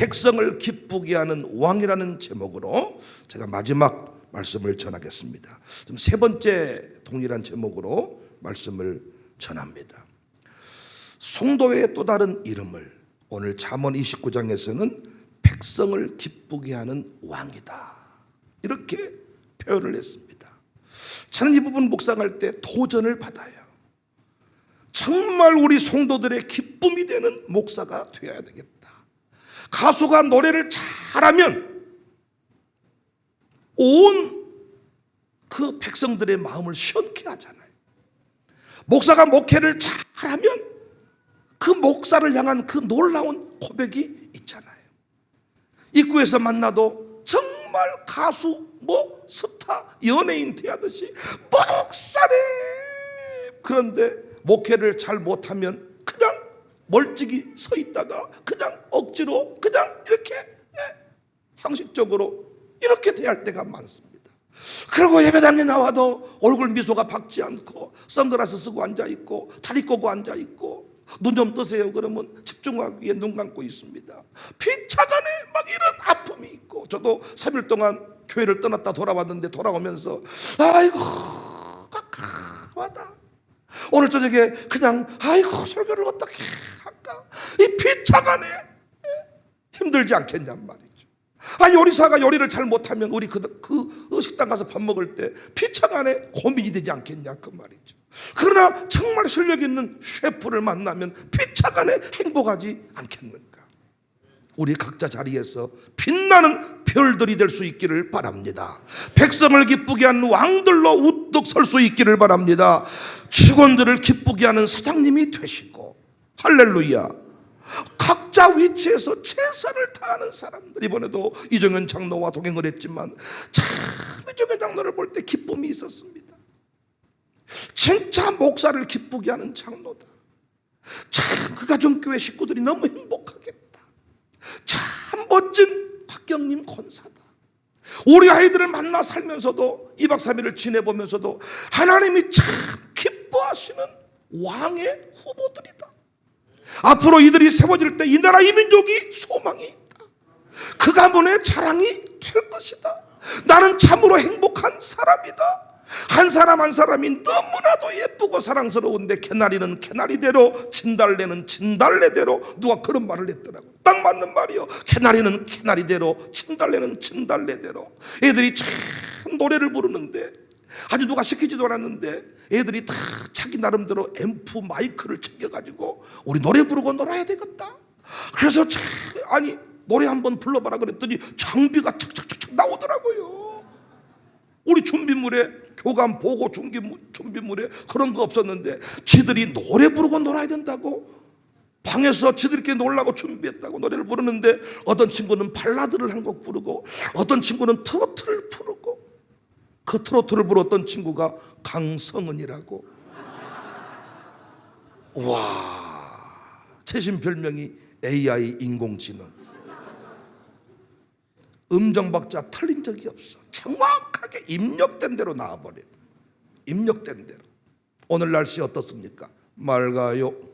백성을 기쁘게 하는 왕이라는 제목으로 제가 마지막 말씀을 전하겠습니다. 좀 세 번째 동일한 제목으로 말씀을 전합니다. 성도의 또 다른 이름을 오늘 잠언 29장에서는 백성을 기쁘게 하는 왕이다, 이렇게 표현을 했습니다. 저는 이 부분 묵상할 때 도전을 받아요. 정말 우리 성도들의 기쁨이 되는 목사가 되어야 되겠다. 가수가 노래를 잘하면 온 그 백성들의 마음을 시원케 하잖아요. 목사가 목회를 잘하면 그 목사를 향한 그 놀라운 고백이 있잖아요. 입구에서 만나도 정말 가수, 스타, 연예인 대하듯이 목사래. 그런데 목회를 잘 못하면 그냥 멀찍이 서 있다가 그냥 억지로 그냥 이렇게 형식적으로 이렇게 대할 때가 많습니다. 그리고 예배당에 나와도 얼굴 미소가 밝지 않고 선글라스 쓰고 앉아있고 다리 꼬고 앉아있고 눈 좀 뜨세요 그러면 집중하기 위해 눈 감고 있습니다. 피차간에 막 이런 아픔이 있고, 저도 3일 동안 교회를 떠났다 돌아왔는데 돌아오면서 아이고 깝깝하다. 오늘 저녁에 그냥 아이고 설교를 어떻게 할까, 이 피차간에 힘들지 않겠냔 말이죠. 요리사가 요리를 잘 못하면 우리 그 식당 가서 밥 먹을 때 피차간에 고민이 되지 않겠냐 그 말이죠. 그러나 정말 실력 있는 셰프를 만나면 피차간에 행복하지 않겠는가. 우리 각자 자리에서 빛나는 별들이 될 수 있기를 바랍니다. 백성을 기쁘게 하는 왕들로 우뚝 설 수 있기를 바랍니다. 직원들을 기쁘게 하는 사장님이 되시고, 할렐루야, 각자 위치에서 최선을 다하는 사람들. 이번에도 이정현 장로와 동행을 했지만 참 이정현 장로를 볼 때 기쁨이 있었습니다. 진짜 목사를 기쁘게 하는 장로다. 참 그 가정교회 식구들이 너무 행복하겠다. 참 멋진 박경림 권사다. 우리 아이들을 만나 살면서도 2박 3일을 지내보면서도 하나님이 참 기뻐하시는 왕의 후보들이다. 앞으로 이들이 세워질 때 이 나라 이 민족이 소망이 있다. 그 가문의 자랑이 될 것이다. 나는 참으로 행복한 사람이다. 한 사람 한 사람이 너무나도 예쁘고 사랑스러운데 개나리는 개나리대로, 진달래는 진달래대로, 누가 그런 말을 했더라고요. 딱 맞는 말이요. 개나리는 개나리대로, 진달래는 진달래대로. 애들이 참 노래를 부르는데 아주 누가 시키지도 않았는데 애들이 다 자기 나름대로 앰프 마이크를 챙겨가지고 우리 노래 부르고 놀아야 되겠다. 그래서 참 노래 한번 불러봐라 그랬더니 장비가 착착착착 나오더라고요. 우리 준비물에 교감 보고 준비물에 그런 거 없었는데 지들이 노래 부르고 놀아야 된다고 방에서 지들끼리 놀라고 준비했다고 노래를 부르는데, 어떤 친구는 발라드를 한 곡 부르고 어떤 친구는 트로트를 부르고, 그 트로트를 불렀던 친구가 강성은이라고. 와, 최신 별명이 AI 인공지능. 음정박자 틀린 적이 없어. 정확하게 입력된 대로 나와버려요. 입력된 대로. 오늘 날씨 어떻습니까? 맑아요.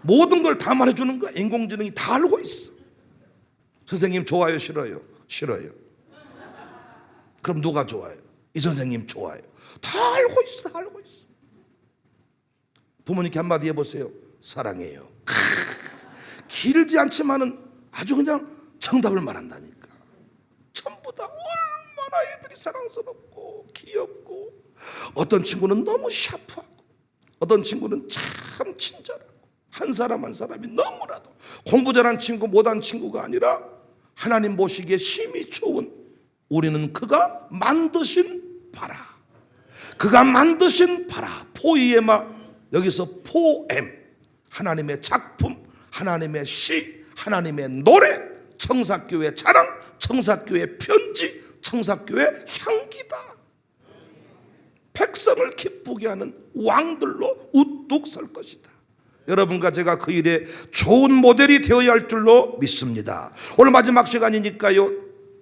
모든 걸 다 말해주는 거야. 인공지능이 다 알고 있어. 선생님 좋아요 싫어요? 싫어요. 그럼 누가 좋아요? 이 선생님 좋아요. 다 알고 있어. 다 알고 있어. 부모님께 한마디 해보세요. 사랑해요. 길지 않지만은 아주 그냥 정답을 말한다니까. 전부 다 얼마나 애들이 사랑스럽고 귀엽고, 어떤 친구는 너무 샤프하고 어떤 친구는 참 친절하고, 한 사람 한 사람이 너무나도 공부 잘한 친구 못한 친구가 아니라 하나님 보시기에 심히 좋은, 우리는 그가 만드신 바라, 그가 만드신 바라, 포이에마, 여기서 포엠, 하나님의 작품, 하나님의 시, 하나님의 노래, 청사교회 자랑, 청사교회 편지, 청사교회 향기다. 백성을 기쁘게 하는 왕들로 우뚝 설 것이다. 여러분과 제가 그 일에 좋은 모델이 되어야 할 줄로 믿습니다. 오늘 마지막 시간이니까요,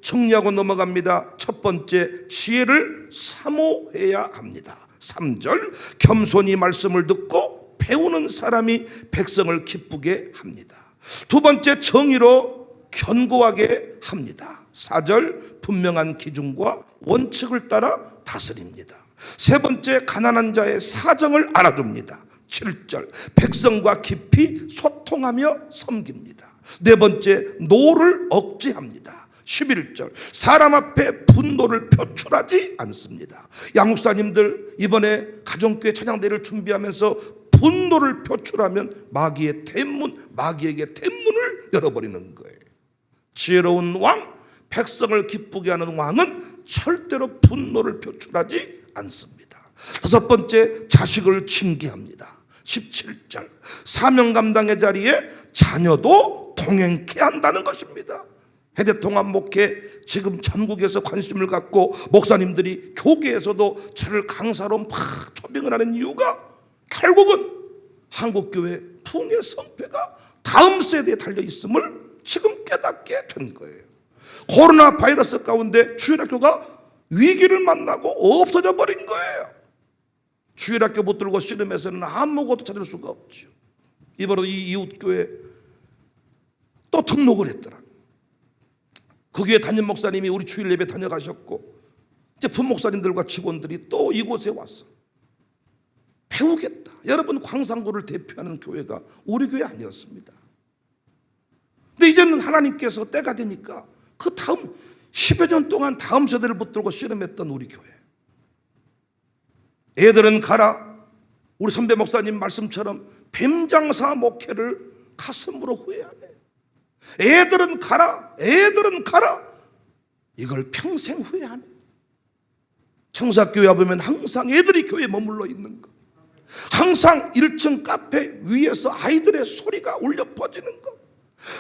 정리하고 넘어갑니다. 첫 번째, 지혜를 사모해야 합니다. 3절, 겸손히 말씀을 듣고 배우는 사람이 백성을 기쁘게 합니다. 두 번째, 정의로 견고하게 합니다. 4절, 분명한 기준과 원칙을 따라 다스립니다. 세 번째, 가난한 자의 사정을 알아줍니다. 7절, 백성과 깊이 소통하며 섬깁니다. 네 번째, 노를 억제합니다. 11절, 사람 앞에 분노를 표출하지 않습니다. 양육사님들, 이번에 가정교회 찬양대회를 준비하면서 분노를 표출하면 마귀에게 대문을 열어버리는 거예요. 지혜로운 왕, 백성을 기쁘게 하는 왕은 절대로 분노를 표출하지 않습니다. 다섯 번째, 자식을 징계합니다. 17절, 사명 감당의 자리에 자녀도 동행케 한다는 것입니다. 해대통합 목회, 지금 전국에서 관심을 갖고 목사님들이 교계에서도 저를 강사로 막 초빙을 하는 이유가 결국은 한국교회 풍의 성패가 다음 세대에 달려있음을 지금 깨닫게 된 거예요. 코로나 바이러스 가운데 주일학교가 위기를 만나고 없어져 버린 거예요. 주일학교 붙들고 씨름해서는 아무것도 찾을 수가 없죠. 이번에 이 이웃교회 또 등록을 했더라. 그 교회 담임 목사님이 우리 주일 예배 다녀가셨고, 이제 부목사님들과 직원들이 또 이곳에 와서 배우겠다. 여러분, 광산구를 대표하는 교회가 우리 교회 아니었습니다. 근데 이제는 하나님께서 때가 되니까 그 다음 10여 년 동안 다음 세대를 붙들고 씨름했던 우리 교회, 애들은 가라. 우리 선배 목사님 말씀처럼 뱀장사 목회를 가슴으로 후회하네. 애들은 가라, 애들은 가라. 이걸 평생 후회하네. 청사교회 와보면 항상 애들이 교회에 머물러 있는 것, 항상 1층 카페 위에서 아이들의 소리가 울려 퍼지는 것,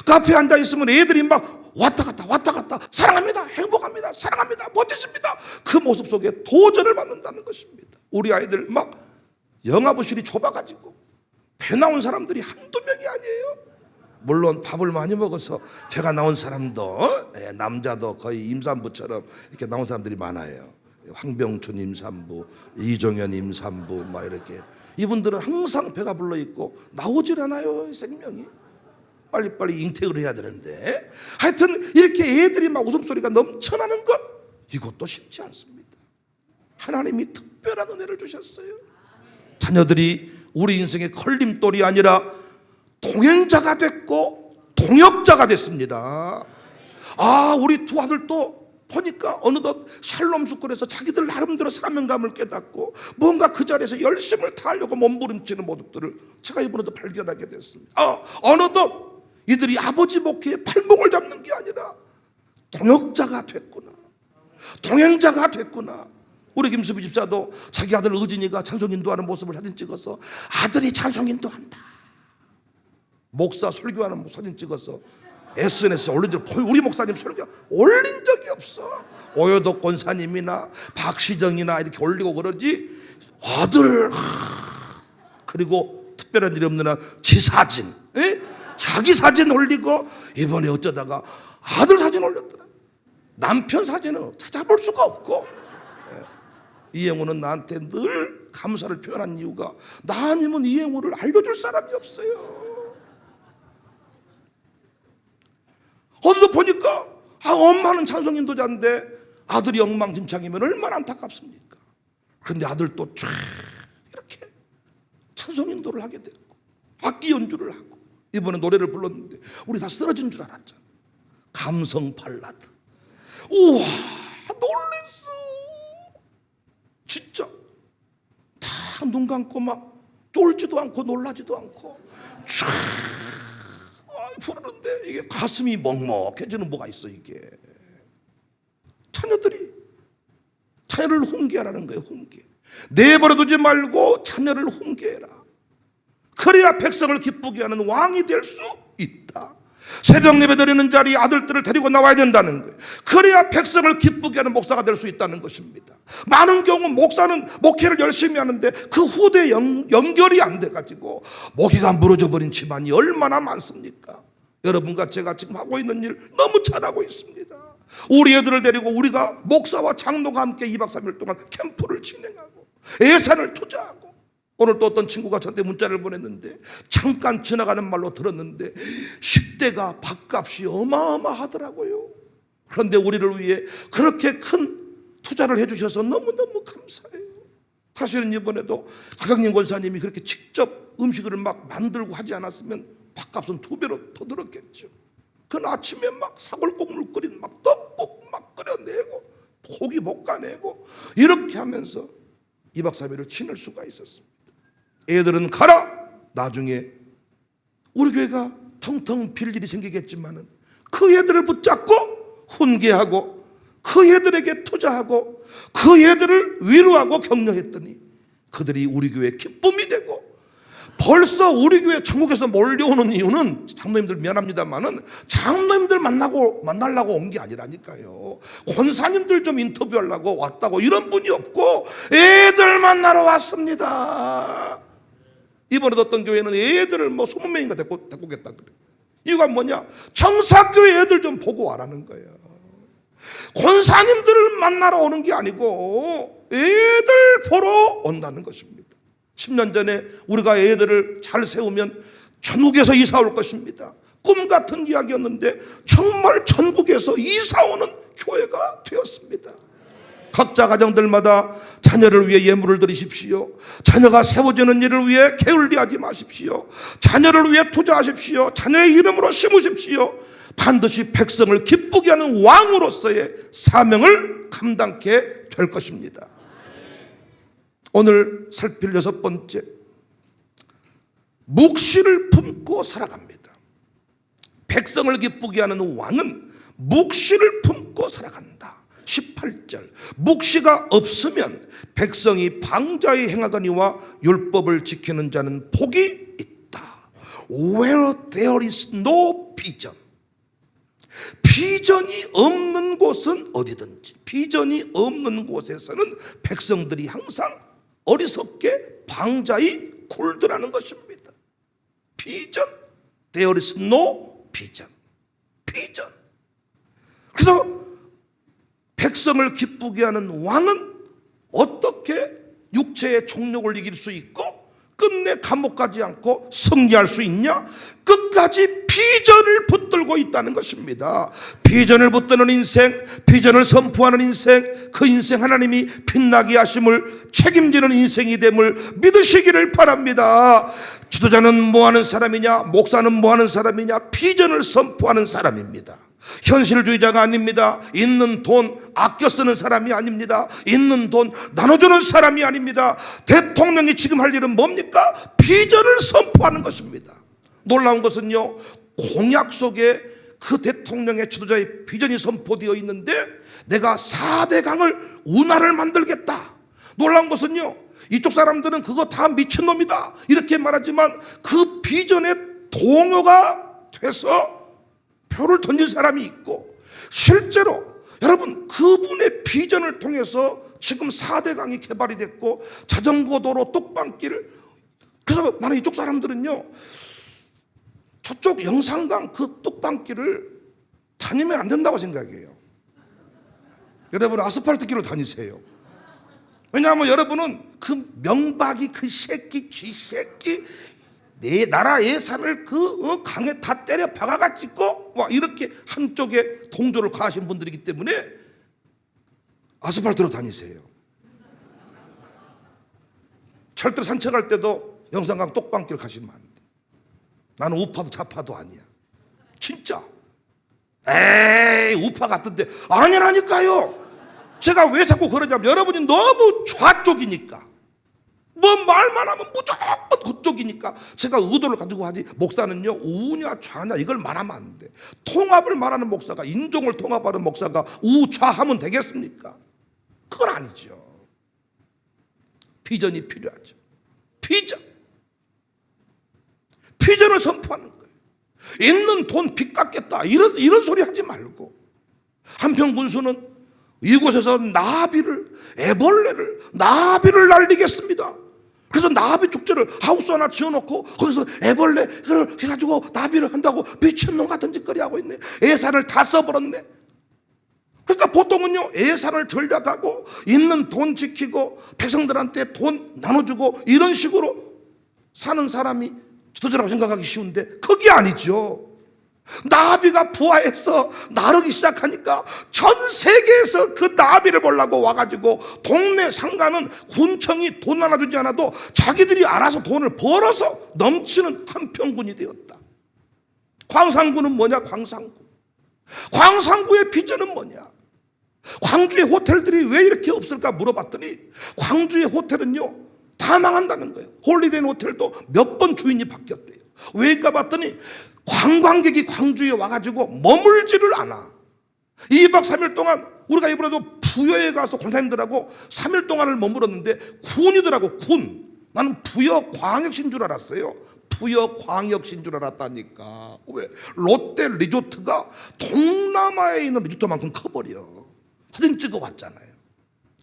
카페에 앉아 있으면 애들이 막 왔다 갔다 사랑합니다, 행복합니다, 사랑합니다, 멋지십니다. 그 모습 속에 도전을 받는다는 것입니다. 우리 아이들 막 영화부실이 좁아가지고 배 나온 사람들이 한두 명이 아니에요. 물론 밥을 많이 먹어서 배가 나온 사람도, 남자도 거의 임산부처럼 이렇게 나온 사람들이 많아요. 황병춘 임산부, 이종현 임산부 막 이렇게. 이분들은 항상 배가 불러 있고 나오질 않아요, 생명이. 빨리빨리 잉태를 해야 되는데, 하여튼 이렇게 애들이 막 웃음소리가 넘쳐나는 것, 이것도 쉽지 않습니다. 하나님이 특별한 은혜를 주셨어요. 자녀들이 우리 인생의 걸림돌이 아니라 동행자가 됐고 동역자가 됐습니다. 우리 두 아들도 보니까 어느덧 샬롬 스쿨에서 자기들 나름대로 사명감을 깨닫고 뭔가 그 자리에서 열심을 다하려고 몸부림치는 모습들을 제가 이번에도 발견하게 됐습니다. 어느덧 이들이 아버지 목회에 발목을 잡는 게 아니라 동역자가 됐구나, 동행자가 됐구나. 우리 김수비 집사도 자기 아들 의진이가 찬송 인도하는 모습을 사진 찍어서 아들이 찬송 인도한다, 목사 설교하는 사진 찍어서 SNS에 올린 적, 우리 목사님 설교 올린 적이 없어. 오여독 권사님이나 박시정이나 이렇게 올리고 그러지, 아들, 그리고 특별한 일이 없는 한 지 사진, 자기 사진 올리고, 이번에 어쩌다가 아들 사진 올렸더라. 남편 사진은 찾아볼 수가 없고. 이행우는 나한테 늘 감사를 표현한 이유가, 나 아니면 이행우를 알려줄 사람이 없어요. 어디서 보니까 엄마는 찬송 인도자인데 아들이 엉망진창이면 얼마나 안타깝습니까? 그런데 아들도 쫙 이렇게 찬송 인도를 하게 됐고 악기 연주를 하고 이번에 노래를 불렀는데 우리 다 쓰러진 줄 알았잖아. 감성 발라드. 우와, 놀랬어. 진짜 다 눈 감고 막 쫄지도 않고 놀라지도 않고 쫙 부르는데 이게 가슴이 먹먹해지는 뭐가 있어. 이게 자녀를 훈계하라는 거예요. 훈계. 내버려두지 말고 자녀를 훈계해라. 그래야 백성을 기쁘게 하는 왕이 될 수 있다. 새벽 예배 드리는 자리에 아들들을 데리고 나와야 된다는 거예요. 그래야 백성을 기쁘게 하는 목사가 될 수 있다는 것입니다. 많은 경우 목사는 목회를 열심히 하는데 그 후대 연결이 안 돼가지고 목회가 무너져 버린 집안이 얼마나 많습니까? 여러분과 제가 지금 하고 있는 일 너무 잘하고 있습니다. 우리 애들을 데리고 우리가 목사와 장로가 함께 2박 3일 동안 캠프를 진행하고 예산을 투자하고 오늘 또 어떤 친구가 저한테 문자를 보냈는데 잠깐 지나가는 말로 들었는데 식대가 밥값이 어마어마하더라고요. 그런데 우리를 위해 그렇게 큰 투자를 해주셔서 너무너무 감사해요. 사실은 이번에도 가강림 권사님이 그렇게 직접 음식을 막 만들고 하지 않았으면 밥값은 2배로 더 들었겠죠. 그날 아침에 막 사골국물 끓인 막 떡국 막 끓여내고 고기 볶아내고 이렇게 하면서 2박 3일을 지낼 수가 있었습니다. 애들은 가라. 나중에 우리 교회가 텅텅 빌 일이 생기겠지만은 그 애들을 붙잡고 훈계하고 그 애들에게 투자하고 그 애들을 위로하고 격려했더니 그들이 우리 교회의 기쁨이 되고, 벌써 우리 교회 전국에서 몰려오는 이유는 장로님들 미안합니다만은 장로님들 만나려고 온 게 아니라니까요. 권사님들 좀 인터뷰하려고 왔다고 이런 분이 없고 애들 만나러 왔습니다. 이번에도 어떤 교회는 애들을 20명인가 데리고 오겠다 그래. 이유가 뭐냐? 정사교회 애들 좀 보고 와라는 거예요. 권사님들을 만나러 오는 게 아니고 애들 보러 온다는 것입니다. 10년 전에 우리가 애들을 잘 세우면 전국에서 이사 올 것입니다. 꿈 같은 이야기였는데 정말 전국에서 이사 오는 교회가 되었습니다. 각자 가정들마다 자녀를 위해 예물을 드리십시오. 자녀가 세워지는 일을 위해 게을리하지 마십시오. 자녀를 위해 투자하십시오. 자녀의 이름으로 심으십시오. 반드시 백성을 기쁘게 하는 왕으로서의 사명을 감당케 될 것입니다. 오늘 살필 6번째, 묵시를 품고 살아갑니다. 백성을 기쁘게 하는 왕은 묵시를 품고 살아간다. 18절, 묵시가 없으면 백성이 방자히 행하거니와 율법을 지키는 자는 복이 있다. Where there is no vision, 비전이 없는 곳은 어디든지, 비전이 없는 곳에서는 백성들이 항상 어리석게 방자히 굴더라는 것입니다. 비전, there is no vision, 비전. 그래서 백성을 기쁘게 하는 왕은 어떻게 육체의 정욕을 이길 수 있고 끝내 감옥 가지 않고 승리할 수 있냐? 끝까지 비전을 붙들고 있다는 것입니다. 비전을 붙드는 인생, 비전을 선포하는 인생, 그 인생 하나님이 빛나게 하심을 책임지는 인생이 됨을 믿으시기를 바랍니다. 지도자는 뭐 하는 사람이냐? 목사는 뭐 하는 사람이냐? 비전을 선포하는 사람입니다. 현실주의자가 아닙니다. 있는 돈 아껴 쓰는 사람이 아닙니다. 있는 돈 나눠주는 사람이 아닙니다. 대통령이 지금 할 일은 뭡니까? 비전을 선포하는 것입니다. 놀라운 것은요, 공약 속에 그 대통령의 지도자의 비전이 선포되어 있는데 내가 4대 강을 운하를 만들겠다. 놀라운 것은요, 이쪽 사람들은 그거 다 미친놈이다 이렇게 말하지만 그 비전에 동요가 돼서 표를 던진 사람이 있고, 실제로 여러분 그분의 비전을 통해서 지금 4대 강이 개발이 됐고 자전거 도로 뚝방길. 그래서 나는 이쪽 사람들은요, 저쪽 영산강 그 뚝방길을 다니면 안 된다고 생각해요. 여러분 아스팔트 길로 다니세요. 왜냐하면 여러분은 그 명박이 그 새끼 쥐새끼 내 나라 예산을 그 강에 다 때려 박아가지고 막 이렇게 한쪽에 동조를 가하신 분들이기 때문에 아스팔트로 다니세요. 절대로 산책할 때도 영산강 똑방길 가시면 안 돼. 나는 우파도 좌파도 아니야. 진짜. 에이 우파 같은데 아니라니까요. 제가 왜 자꾸 그러냐면 여러분이 너무 좌쪽이니까, 뭐 말만 하면 무조건 그쪽이니까 제가 의도를 가지고 하지. 목사는요 우냐 좌냐 이걸 말하면 안 돼. 통합을 말하는 목사가, 인종을 통합하는 목사가 우좌하면 되겠습니까? 그건 아니죠. 비전이 필요하죠. 비전을 선포하는 거예요. 있는 돈 빚 갚겠다 이런 소리 하지 말고, 한평 군수는 이곳에서 애벌레를 날리겠습니다. 그래서 나비 축제를 하우스 하나 지어놓고 거기서 애벌레를 해가지고 나비를 한다고 미친놈 같은 짓거리 하고 있네. 예산을 다 써버렸네. 그러니까 보통은요, 예산을 전략하고 있는 돈 지키고 백성들한테 돈 나눠주고 이런 식으로 사는 사람이 지도자라고 생각하기 쉬운데 그게 아니죠. 나비가 부하해서 나르기 시작하니까 전 세계에서 그 나비를 보려고 와가지고 동네 상가는 군청이 돈 나눠주지 않아도 자기들이 알아서 돈을 벌어서 넘치는 한평군이 되었다. 광산구는 뭐냐? 광산구의 비전은 뭐냐? 광주의 호텔들이 왜 이렇게 없을까 물어봤더니 광주의 호텔은요 다 망한다는 거예요. 홀리데이 호텔도 몇 번 주인이 바뀌었대요. 왜일까 봤더니 관광객이 광주에 와가지고 머물지를 않아. 2박 3일 동안 우리가 이번에도 부여에 가서 권사님들하고 3일 동안을 머물었는데 군이더라고. 군. 나는 부여광역시인 줄 알았어요. 부여광역시인 줄 알았다니까. 왜? 롯데 리조트가 동남아에 있는 리조트만큼 커버려. 사진 찍어 왔잖아요.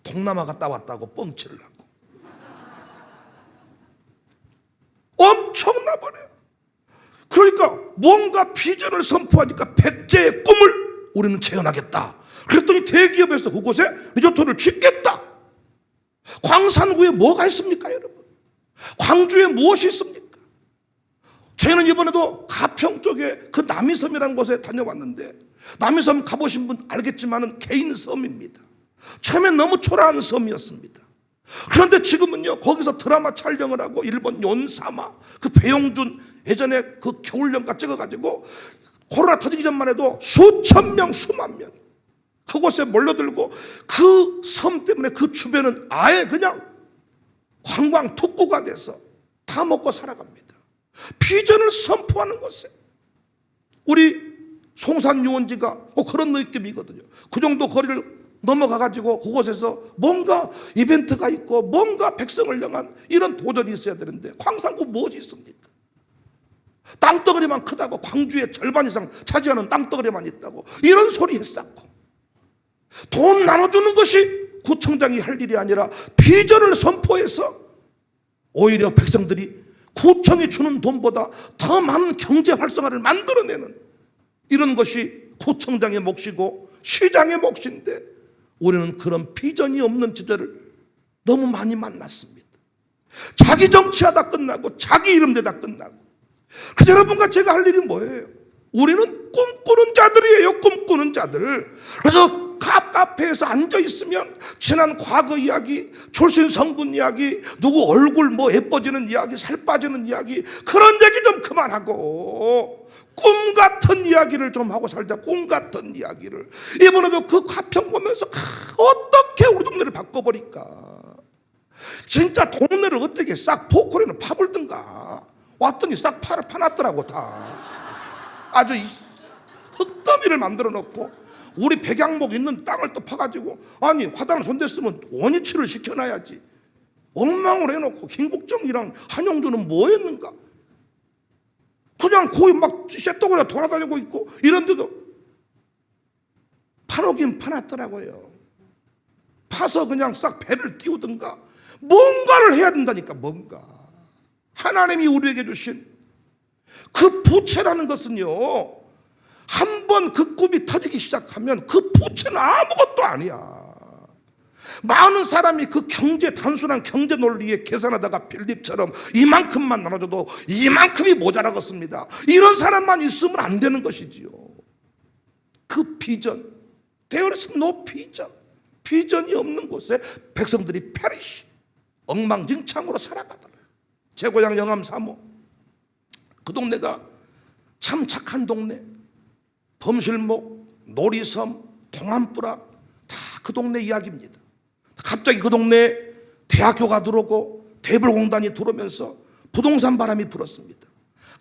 동남아 갔다 왔다고 뻥치를 하고 엄청나 버려요. 그러니까 뭔가 비전을 선포하니까 백제의 꿈을 우리는 재현하겠다. 그랬더니 대기업에서 그곳에 리조트를 짓겠다. 광산구에 뭐가 있습니까 여러분? 광주에 무엇이 있습니까? 저희는 이번에도 가평 쪽에 그 남이섬이라는 곳에 다녀왔는데, 남이섬 가보신 분 알겠지만은 개인 섬입니다. 처음엔 너무 초라한 섬이었습니다. 그런데 지금은요 거기서 드라마 촬영을 하고 일본 연사마 그 배용준 예전에 그 겨울연가 찍어가지고 코로나 터지기 전만 해도 수천 명 수만 명 그곳에 몰려들고 그 섬 때문에 그 주변은 아예 그냥 관광 특구가 돼서 다 먹고 살아갑니다. 비전을 선포하는 곳에 우리 송산 유원지가 그런 느낌이거든요. 그 정도 거리를 넘어가가지고 그곳에서 뭔가 이벤트가 있고 뭔가 백성을 향한 이런 도전이 있어야 되는데 광산구 무엇이 있습니까? 땅덩어리만 크다고, 광주의 절반 이상 차지하는 땅덩어리만 있다고 이런 소리 했었고, 돈 나눠주는 것이 구청장이 할 일이 아니라 비전을 선포해서 오히려 백성들이 구청이 주는 돈보다 더 많은 경제 활성화를 만들어내는 이런 것이 구청장의 몫이고 시장의 몫인데, 우리는 그런 비전이 없는 지도를 너무 많이 만났습니다. 자기 정치하다 끝나고 자기 이름대다 끝나고. 그래서 여러분과 제가 할 일이 뭐예요? 우리는 꿈꾸는 자들이에요. 꿈꾸는 자들. 그래서 카페에서 앉아있으면 지난 과거 이야기, 출신 성분 이야기, 누구 얼굴 뭐 예뻐지는 이야기, 살 빠지는 이야기, 그런 얘기 좀 그만하고 꿈 같은 이야기를 좀 하고 살자. 꿈 같은 이야기를. 이번에도 그 가평 보면서 어떻게 우리 동네를 바꿔버릴까. 진짜 동네를 어떻게 싹 포크레는 파불든가. 왔더니 싹 파놨더라고 다. 아주 흙더미를 만들어 놓고 우리 백양목 있는 땅을 또 파가지고, 아니 화단을 손댔으면 원위치를 시켜놔야지. 엉망으로 해놓고 김국정이랑 한용주는 뭐 했는가. 그냥 거기 막 쇳덩어리가 돌아다니고 있고 이런데도 파놓긴 파놨더라고요. 파서 그냥 싹 배를 띄우든가 뭔가를 해야 된다니까. 뭔가 하나님이 우리에게 주신 그 부채라는 것은요, 한번 그 꿈이 터지기 시작하면 그 부채는 아무것도 아니야. 많은 사람이 그 단순한 경제 논리에 계산하다가 빌립처럼 이만큼만 나눠줘도 이만큼이 모자라겠습니다. 이런 사람만 있으면 안 되는 것이지요. 그 비전, there is no vision. 비전이 없는 곳에 백성들이 perish, 엉망진창으로 살아가더라. 제 고향 영암 3호, 그 동네가 참 착한 동네. 범실목, 놀이섬, 동안부락 다 그 동네 이야기입니다. 갑자기 그 동네에 대학교가 들어오고 대불공단이 들어오면서 부동산 바람이 불었습니다.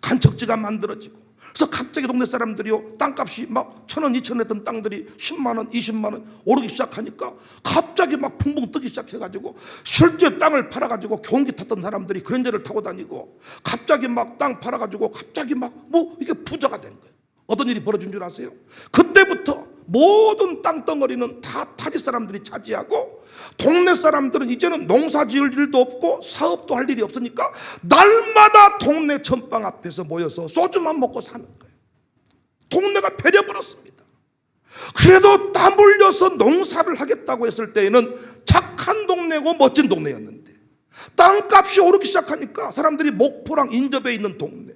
간척지가 만들어지고, 그래서 갑자기 동네 사람들이요 땅값이 막 1,000원, 2,000원 했던 땅들이 10만 원, 20만 원 오르기 시작하니까 갑자기 막 붕붕 뜨기 시작해가지고, 실제 땅을 팔아가지고 경운기 탔던 사람들이 그랜저를 타고 다니고, 갑자기 막 땅 팔아가지고 갑자기 막 뭐 이게 부자가 된 거예요. 어떤 일이 벌어진 줄 아세요? 그때부터 모든 땅덩어리는 다 타지 사람들이 차지하고, 동네 사람들은 이제는 농사 지을 일도 없고 사업도 할 일이 없으니까 날마다 동네 전방 앞에서 모여서 소주만 먹고 사는 거예요. 동네가 배려버렸습니다. 그래도 땀 흘려서 농사를 하겠다고 했을 때에는 착한 동네고 멋진 동네였는데 땅값이 오르기 시작하니까 사람들이 목포랑 인접해 있는 동네,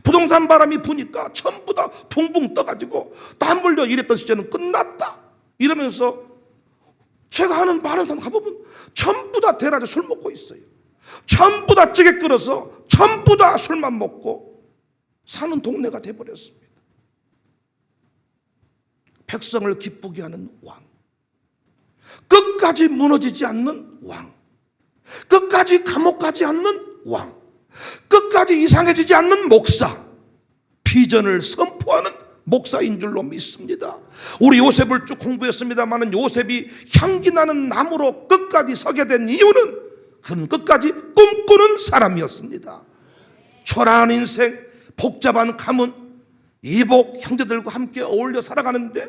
부동산 바람이 부니까 전부 다 붕붕 떠가지고 땀 흘려 일했던 시절은 끝났다 이러면서 제가 아는 많은 사람 가보면 전부 다 대낮에 술 먹고 있어요. 전부 다 찌개 끓여서 전부 다 술만 먹고 사는 동네가 돼버렸습니다. 백성을 기쁘게 하는 왕, 끝까지 무너지지 않는 왕, 끝까지 감옥 가지 않는 왕, 끝까지 이상해지지 않는 목사, 비전을 선포하는 목사인 줄로 믿습니다. 우리 요셉을 쭉 공부했습니다만 요셉이 향기 나는 나무로 끝까지 서게 된 이유는 그는 끝까지 꿈꾸는 사람이었습니다. 초라한 인생, 복잡한 가문, 이복 형제들과 함께 어울려 살아가는데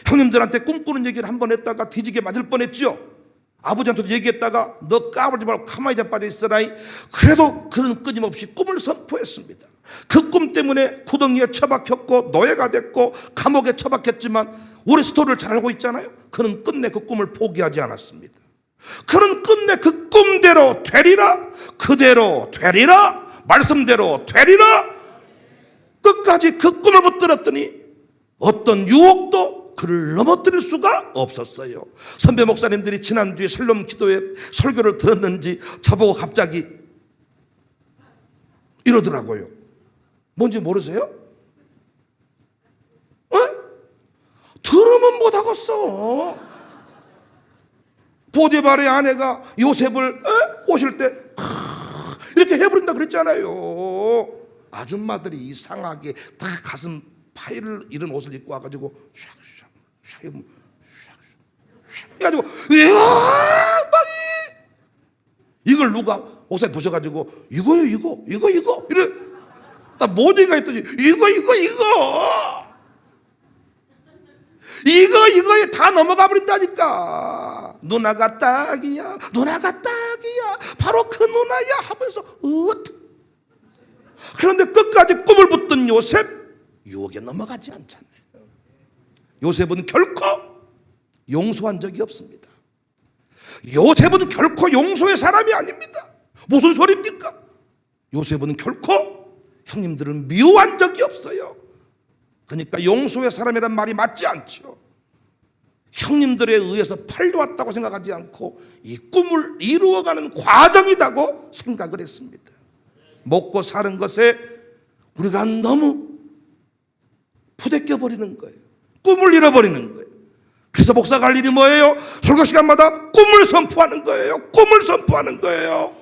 형님들한테 꿈꾸는 얘기를 한 번 했다가 뒤지게 맞을 뻔했죠. 아버지한테도 얘기했다가 너 까불지 말고 가만히 자빠져 있어라. 그래도 그는 끊임없이 꿈을 선포했습니다. 그 꿈 때문에 구덩이에 처박혔고 노예가 됐고 감옥에 처박혔지만 우리 스토리를 잘 알고 있잖아요. 그는 끝내 그 꿈을 포기하지 않았습니다. 그는 끝내 그 꿈대로 되리라, 그대로 되리라, 말씀대로 되리라, 끝까지 그 꿈을 붙들었더니 어떤 유혹도 그를 넘어뜨릴 수가 없었어요. 선배 목사님들이 지난주에 샬롬 기도회 설교를 들었는지 저보고 갑자기 이러더라고요. 뭔지 모르세요? 들으면 못하겠어. 보디발의 아내가 요셉을 꼬실 때 이렇게 해버린다 그랬잖아요. 아줌마들이 이상하게 다 가슴 파일 이런 옷을 입고 와가지고 샥샥 해가지고 이걸 누가 옷에 보셔가지고 이거요 이거 이래 나 모디가 했더니 이거에 다 넘어가 버린다니까. 누나가 딱이야 바로 그 누나야 하면서 그런데 끝까지 꿈을 붙든 요셉 유혹에 넘어가지 않잖아요. 요셉은 결코 용서한 적이 없습니다. 요셉은 결코 용서의 사람이 아닙니다. 무슨 소리입니까? 요셉은 결코 형님들을 미워한 적이 없어요. 그러니까 용서의 사람이란 말이 맞지 않죠. 형님들에 의해서 팔려왔다고 생각하지 않고 이 꿈을 이루어가는 과정이라고 생각을 했습니다. 먹고 사는 것에 우리가 너무 부대껴 버리는 거예요. 꿈을 잃어버리는 거예요. 그래서 목사가 할 일이 뭐예요? 설교 시간마다 꿈을 선포하는 거예요. 꿈을 선포하는 거예요.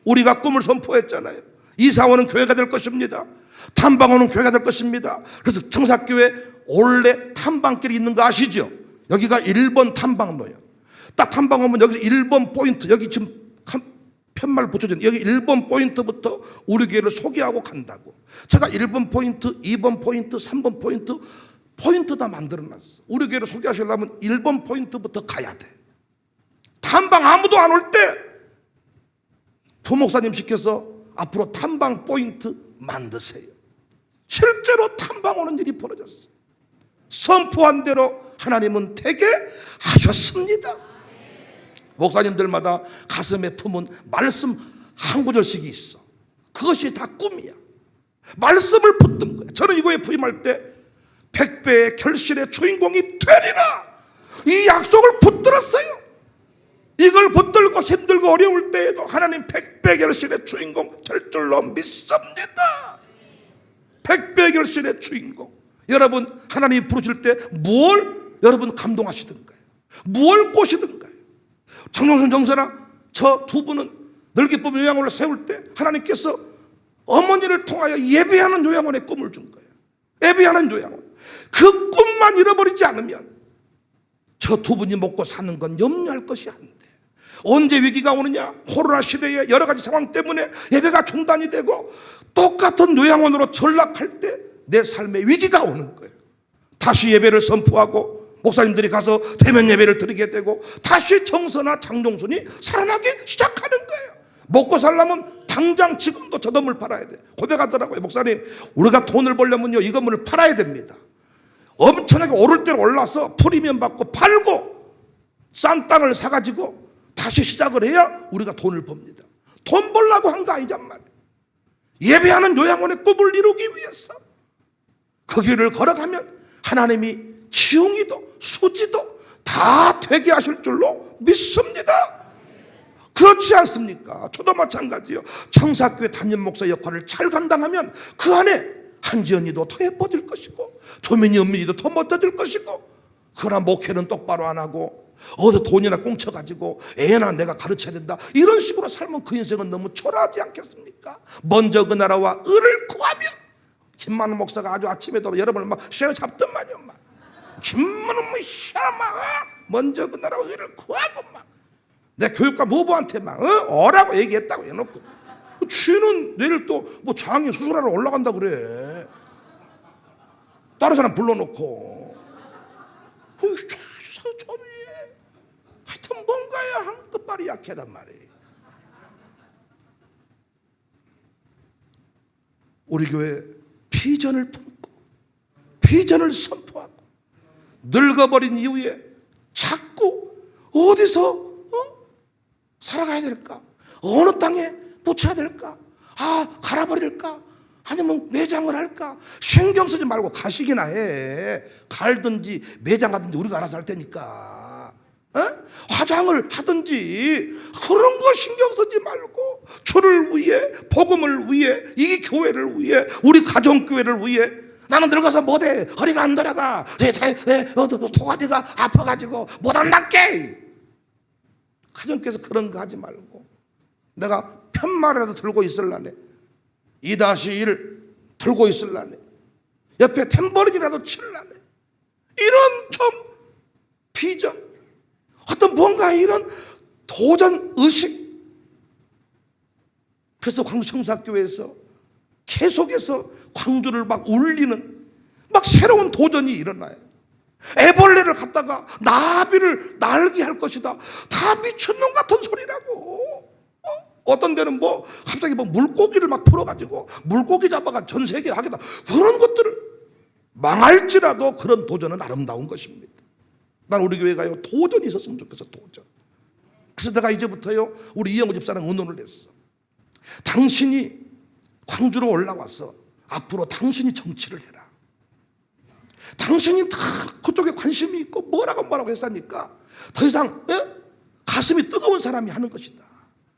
우리가 꿈을 선포했잖아요. 이사원은 교회가 될 것입니다. 탐방원은 교회가 될 것입니다. 그래서 청사교회 올레 탐방길이 있는 거 아시죠? 여기가 1번 탐방로예요. 딱 탐방 오면 여기서 1번 포인트, 여기 지금 편말 붙여진 여기 1번 포인트부터 우리 교회를 소개하고 간다고. 제가 1번 포인트, 2번 포인트, 3번 포인트 다 만들어놨어. 우리 교회를 소개하시려면 1번 포인트부터 가야 돼. 탐방 아무도 안 올 때 부목사님 시켜서 앞으로 탐방 포인트 만드세요. 실제로 탐방 오는 일이 벌어졌어요. 선포한 대로 하나님은 되게 하셨습니다. 목사님들마다 가슴에 품은 말씀 한 구절씩이 있어. 그것이 다 꿈이야. 말씀을 붙든 거야. 저는 이거에 부임할 때 100배의 결실의 주인공이 되리라 이 약속을 붙들었어요. 이걸 붙들고 힘들고 어려울 때에도 하나님 100배 결실의 주인공 될 줄로 믿습니다. 100배 결실의 주인공. 여러분 하나님이 부르실 때 뭘 여러분 감동하시던가요? 뭘 꼬시던가요? 장용순 정사랑 저 두 분은 늘기쁨 요양원을 세울 때 하나님께서 어머니를 통하여 예배하는 요양원의 꿈을 준 거예요. 예배하는 요양원. 그 꿈만 잃어버리지 않으면 저 두 분이 먹고 사는 건 염려할 것이 안 돼. 언제 위기가 오느냐? 코로나 시대에 여러 가지 상황 때문에 예배가 중단이 되고 똑같은 요양원으로 전락할 때 내 삶에 위기가 오는 거예요. 다시 예배를 선포하고 목사님들이 가서 대면 예배를 드리게 되고 다시 정서나 장종순이 살아나기 시작하는 거예요. 먹고 살려면 당장 지금도 저 건물 팔아야 돼. 고백하더라고요. 목사님 우리가 돈을 벌려면요 이 건물을 팔아야 됩니다. 엄청나게 오를 대로 올라서 프리미엄 받고 팔고 싼 땅을 사가지고 다시 시작을 해야 우리가 돈을 법니다. 돈 벌라고 한 거 아니란 말이에요. 예배하는 요양원의 꿈을 이루기 위해서 그 길을 걸어가면 하나님이 지웅이도 수지도 다 되게 하실 줄로 믿습니다. 그렇지 않습니까? 저도 마찬가지요. 청사교회 담임 목사 역할을 잘 감당하면 그 안에 한지연이도 더 예뻐질 것이고 도민이 은민이도 더 멋져질 것이고, 그러나 목회는 똑바로 안 하고 어디 돈이나 꽁쳐가지고 애나 내가 가르쳐야 된다 이런 식으로 살면 그 인생은 너무 초라하지 않겠습니까? 먼저 그 나라와 의를 구하면, 김만우 목사가 아주 아침에도 여러분을 막 시간을 잡더만요. 막 김만우 뭐 시아마 먼저 그 나라와 의를 구하고 막 내 교육과 모부한테 막 어라고 얘기했다고 해놓고, 쥐는 내일 또 뭐 장인 수술하러 올라간다 그래. 다른 사람 불러놓고 하여튼 뭔가에 한 끝발이 약하단 말이에요. 우리 교회 비전을 품고 비전을 선포하고 늙어버린 이후에 자꾸 어디서 살아가야 될까? 어느 땅에 묻혀야 될까? 갈아버릴까? 아니면 매장을 할까? 신경 쓰지 말고 가시기나 해. 갈든지 매장하든지 우리가 알아서 할 테니까. 화장을 하든지 그런 거 신경 쓰지 말고 주를 위해, 복음을 위해, 이 교회를 위해, 우리 가정교회를 위해. 나는 늙어서 못해. 허리가 안 돌아가. 토가지가 아파가지고 못 한다께. 가정교회에서 그런 거 하지 말고 내가 편말이라도 들고 있을라네, 2-1 들고 있을라네, 옆에 탬버린이라도 칠라네, 이런 좀 비전, 어떤 뭔가 이런 도전 의식. 그래서 광주청사교회에서 계속해서 광주를 막 울리는 막 새로운 도전이 일어나요. 애벌레를 갖다가 나비를 날게 할 것이다. 다 미친놈 같은 소리라고. 어떤 데는 뭐 갑자기 뭐 물고기를 막 풀어가지고 물고기 잡아가 전 세계에 하겠다. 그런 것들을 망할지라도 그런 도전은 아름다운 것입니다. 난 우리 교회가요 도전이 있었으면 좋겠어. 도전. 그래서 내가 이제부터요 우리 이영호 집사랑 의논을 했어. 당신이 광주로 올라와서 앞으로 당신이 정치를 해라. 당신이 다 그쪽에 관심이 있고 뭐라고 했으니까 더 이상 가슴이 뜨거운 사람이 하는 것이다.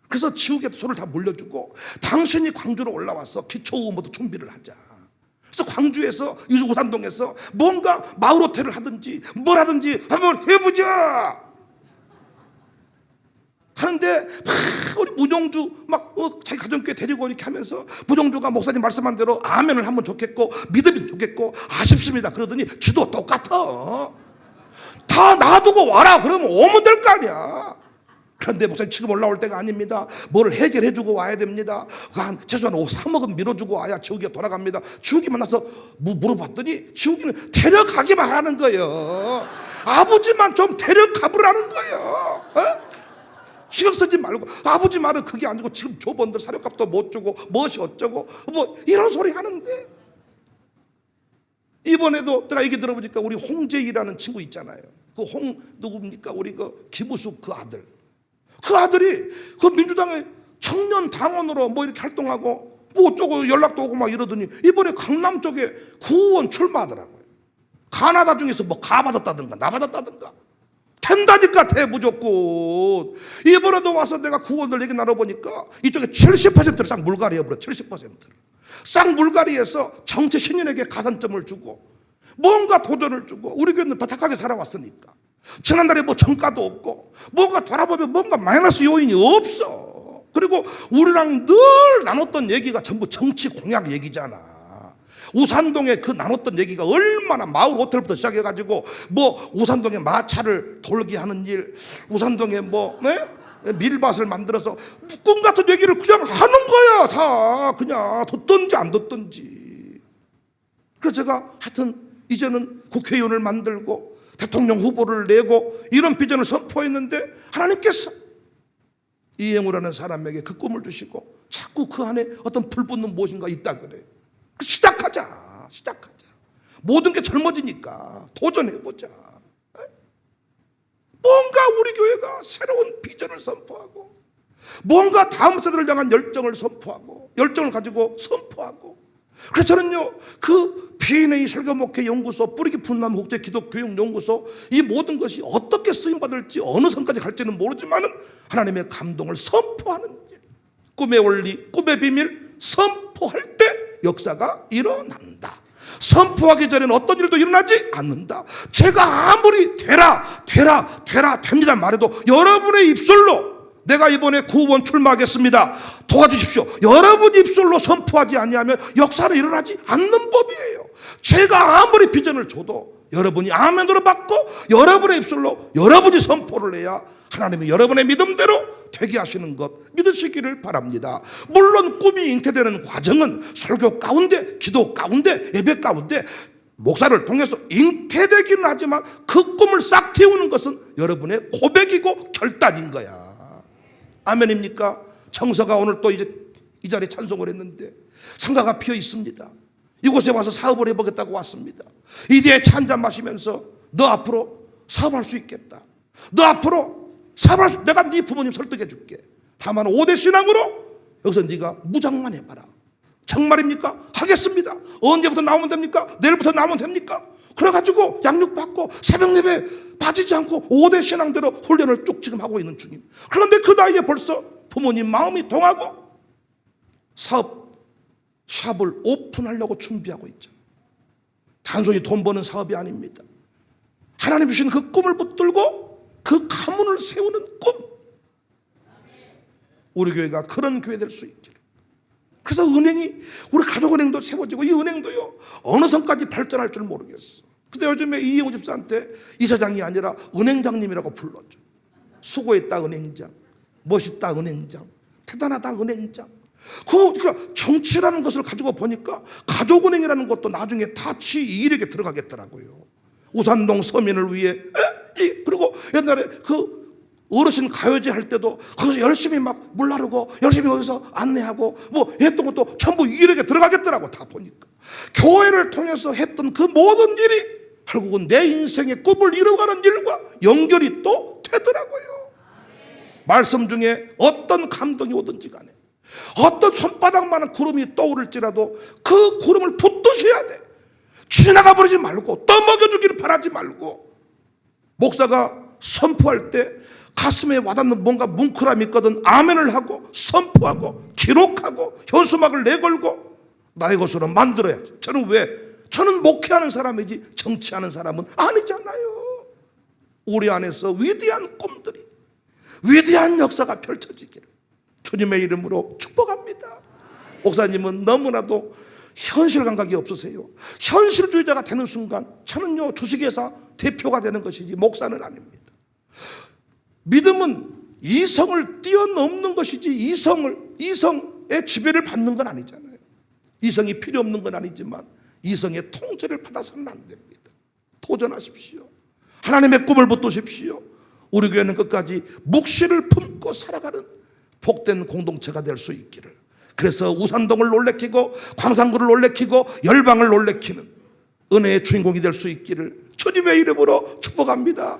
그래서 지옥에 손을 다 물려주고 당신이 광주로 올라와서 기초의무도 준비를 하자. 그래서 광주에서 우산동에서 뭔가 마을 호텔을 하든지 뭘 하든지 한번 해보자 하는데, 우리 문용주 막 자기 가정교회 데리고 이렇게 하면서 문용주가 목사님 말씀한 대로 아멘을 하면 좋겠고 믿으면 좋겠고 아쉽습니다 그러더니 주도 똑같아. 다 놔두고 와라 그러면 오면 될 거 아니야. 그런데 목사님 지금 올라올 때가 아닙니다. 뭘 해결해주고 와야 됩니다. 한 최소한 3억은 밀어주고 와야 지우기가 돌아갑니다. 지우기 만나서 물어봤더니 지우기는 데려가기만 하라는 거예요. 아버지만 좀 데려가보라는 거예요. 신경 쓰지 말고. 아버지 말은 그게 아니고 지금 조번들 사료값도 못 주고 무엇이 어쩌고 뭐 이런 소리 하는데, 이번에도 내가 얘기 들어보니까 우리 홍재희라는 친구 있잖아요. 그 누굽니까? 우리 그 김우숙 그 아들. 그 아들이 그 민주당의 청년 당원으로 뭐 이렇게 활동하고 뭐 어쩌고 연락도 오고 막 이러더니 이번에 강남 쪽에 구의원 출마하더라고요. 가나다 중에서 뭐 가 받았다든가 나 받았다든가 된다니까 돼 무조건. 이번에도 와서 내가 구원들 얘기 나눠보니까 이쪽에 70%를 싹 물갈이 해버려. 70%를 싹 물갈이해서 정치 신인에게 가산점을 주고 뭔가 도전을 주고. 우리 교회는 더 착하게 살아왔으니까 지난달에 뭐 정가도 없고 뭔가 돌아보면 뭔가 마이너스 요인이 없어. 그리고 우리랑 늘 나눴던 얘기가 전부 정치 공약 얘기잖아. 우산동에 그 나눴던 얘기가 얼마나, 마을 호텔부터 시작해가지고 뭐 우산동에 마차를 돌게 하는 일, 우산동에 뭐 밀밭을 만들어서 꿈 같은 얘기를 그냥 하는 거야. 다 그냥 듣든지 안 듣든지. 그래서 제가 하여튼 이제는 국회의원을 만들고 대통령 후보를 내고 이런 비전을 선포했는데 하나님께서 이영우라는 사람에게 그 꿈을 주시고 자꾸 그 안에 어떤 불붙는 무엇인가 있다 그래요. 시작하자. 모든 게 젊어지니까 도전해보자. 뭔가 우리 교회가 새로운 비전을 선포하고, 뭔가 다음 세대를 향한 열정을 선포하고, 열정을 가지고 선포하고. 그래서 저는요, 그 B&A 설교목회 연구소, 뿌리 깊은 나무 국제 기독교육 연구소, 이 모든 것이 어떻게 쓰임 받을지 어느 선까지 갈지는 모르지만은 하나님의 감동을 선포하는 일, 꿈의 원리, 꿈의 비밀 선포할 때 역사가 일어난다. 선포하기 전에는 어떤 일도 일어나지 않는다. 제가 아무리 되라 됩니다 말해도 여러분의 입술로 내가 이번에 구원 출마하겠습니다, 도와주십시오, 여러분 입술로 선포하지 아니하면 역사는 일어나지 않는 법이에요. 제가 아무리 비전을 줘도 여러분이 아멘으로 받고 여러분의 입술로 여러분이 선포를 해야 하나님이 여러분의 믿음대로 되게 하시는 것 믿으시기를 바랍니다. 물론 꿈이 잉태되는 과정은 설교 가운데, 기도 가운데, 예배 가운데 목사를 통해서 잉태되기는 하지만 그 꿈을 싹 틔우는 것은 여러분의 고백이고 결단인 거야. 아멘입니까? 청서가 오늘 또 이제 이 자리에 찬송을 했는데 상가가 피어 있습니다. 이곳에 와서 사업을 해보겠다고 왔습니다. 이대에 차 한잔 마시면서 너 앞으로 사업할 수 있겠다, 너 앞으로 사업할 수, 내가 네 부모님 설득해 줄게. 다만 5대 신앙으로 여기서 네가 무장만 해봐라. 정말입니까? 하겠습니다. 언제부터 나오면 됩니까? 내일부터 나오면 됩니까? 그래가지고 양육받고 새벽 예배 빠지지 않고 5대 신앙대로 훈련을 쭉 지금 하고 있는 중입니다. 그런데 그 나이에 벌써 부모님 마음이 동하고 사업 샵을 오픈하려고 준비하고 있죠. 단순히 돈 버는 사업이 아닙니다. 하나님 주신 그 꿈을 붙들고 그 가문을 세우는 꿈, 우리 교회가 그런 교회 될 수 있기를. 그래서 은행이, 우리 가족은행도 세워지고 이 은행도요 어느 선까지 발전할 줄 모르겠어. 근데 요즘에 이영호 집사한테 이사장이 아니라 은행장님이라고 불러줘. 수고했다 은행장, 멋있다 은행장, 대단하다 은행장. 그러니까 정치라는 것을 가지고 보니까 가족은행이라는 것도 나중에 다치 이 일에게 들어가겠더라고요. 우산동 서민을 위해. 그리고 옛날에 그 어르신 가요제 할 때도 거기서 열심히 막 물 나르고 열심히 거기서 안내하고 뭐 했던 것도 전부 이 일에게 들어가겠더라고. 다 보니까 교회를 통해서 했던 그 모든 일이 결국은 내 인생의 꿈을 이루어가는 일과 연결이 또 되더라고요. 말씀 중에 어떤 감동이 오든지 간에, 어떤 손바닥만한 구름이 떠오를지라도 그 구름을 붙드셔야 돼. 지나가 버리지 말고 떠먹여주기를 바라지 말고, 목사가 선포할 때 가슴에 와닿는 뭔가 뭉클함이 있거든 아멘을 하고 선포하고 기록하고 현수막을 내걸고 나의 것으로 만들어야지. 저는 목회하는 사람이지 정치하는 사람은 아니잖아요. 우리 안에서 위대한 꿈들이, 위대한 역사가 펼쳐지기를 주님의 이름으로 축복합니다. 목사님은 너무나도 현실 감각이 없으세요. 현실주의자가 되는 순간 저는요 주식회사 대표가 되는 것이지 목사는 아닙니다. 믿음은 이성을 뛰어넘는 것이지 이성의 지배를 받는 건 아니잖아요. 이성이 필요 없는 건 아니지만 이성의 통제를 받아서는 안 됩니다. 도전하십시오. 하나님의 꿈을 붙드십시오. 우리 교회는 끝까지 묵시를 품고 살아가는 복된 공동체가 될 수 있기를. 그래서 우산동을 놀래키고 광산구를 놀래키고 열방을 놀래키는 은혜의 주인공이 될 수 있기를 주님의 이름으로 축복합니다.